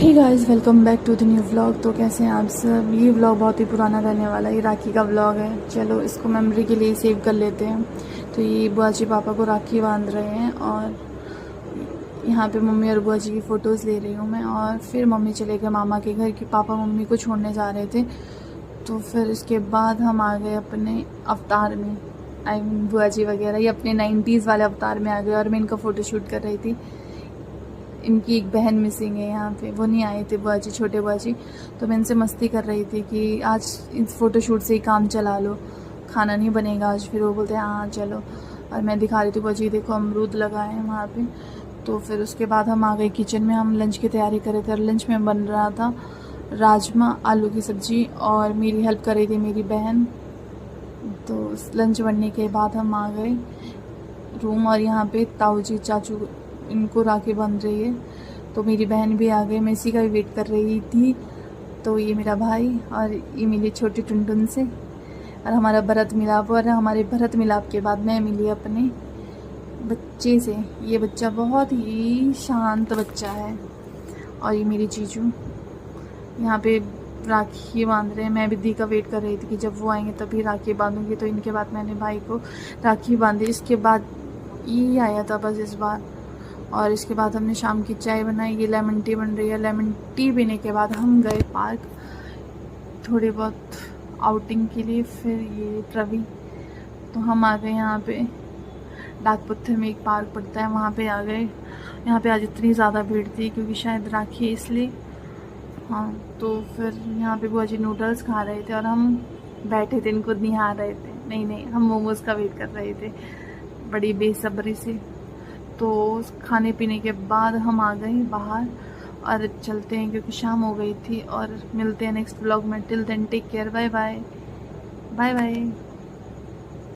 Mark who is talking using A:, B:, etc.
A: Hey guys, welcome back to the new vlog. तो कैसे हैं आप सब। ये व्लॉग बहुत ही पुराना रहने वाला है, ये राखी का व्लॉग है। चलो इसको मेमोरी के लिए सेव कर लेते हैं। तो ये बुआ जी पापा को राखी बांध रहे हैं और यहाँ पे मम्मी और बुआ जी की फ़ोटोज़ ले रही हूँ मैं। और फिर मम्मी चले गए मामा के घर कि पापा मम्मी को छोड़ने जा रहे थे। तो फिर इसके बाद हम आ गए अपने अवतार में। आई मीन बुआ जी वगैरह ये अपने 90s वाले अवतार में आ गए और मैं इनका फ़ोटोशूट कर रही थी। इनकी एक बहन मिसिंग है यहाँ पे, वो नहीं आए थे बुआ जी, छोटे बुआ जी। तो मैं इनसे मस्ती कर रही थी कि आज इस फ़ोटोशूट से ही काम चला लो, खाना नहीं बनेगा आज। फिर वो बोलते हैं हाँ चलो। और मैं दिखा रही थी बुआ जी देखो अमरूद लगाए हैं वहाँ पे। तो फिर उसके बाद हम आ गए किचन में, हम लंच की तैयारी कर रहे थे। और लंच में बन रहा था राजमा आलू की सब्ज़ी और मेरी हेल्प कर रही थी मेरी बहन। तो लंच बनने के बाद हम आ गए रूम और यहाँ पे ताऊ जी चाचू इनको राखी बंध रही है। तो मेरी बहन भी आ गई, मैं इसी का भी वेट कर रही थी। तो ये मेरा भाई और ये मिली छोटी टुनटुन से और हमारा भरत मिलाप। और हमारे भरत मिलाप के बाद मैं मिली अपने बच्चे से। ये बच्चा बहुत ही शांत बच्चा है। और ये मेरी जीजू यहाँ पे राखी बांध रहे हैं। मैं भी दी का वेट कर रही थी कि जब वो आएंगे तभी राखी बांधूंगी। तो इनके बाद मैंने भाई को राखी बांधी। इसके बाद ये आया था बस इस बार। और इसके बाद हमने शाम की चाय बनाई, ये लेमन टी बन रही है। लेमन टी पीने के बाद हम गए पार्क थोड़ी बहुत आउटिंग के लिए। फिर ये प्रवी, तो हम आ गए यहाँ पे डाक पत्थर में एक पार्क पड़ता है, वहाँ पे आ गए। यहाँ पे आज इतनी ज़्यादा भीड़ थी क्योंकि शायद राखी है इसलिए। हाँ, तो फिर यहाँ पे बुआ जी नूडल्स खा रहे थे और हम बैठे थे इनको निहार रहे थे। नहीं, हम मोमोज़ का वेट कर रहे थे बड़ी बेसब्री से। तो खाने पीने के बाद हम आ गए बाहर और चलते हैं क्योंकि शाम हो गई थी। और मिलते हैं नेक्स्ट व्लॉग में। Till then take care, bye bye bye bye.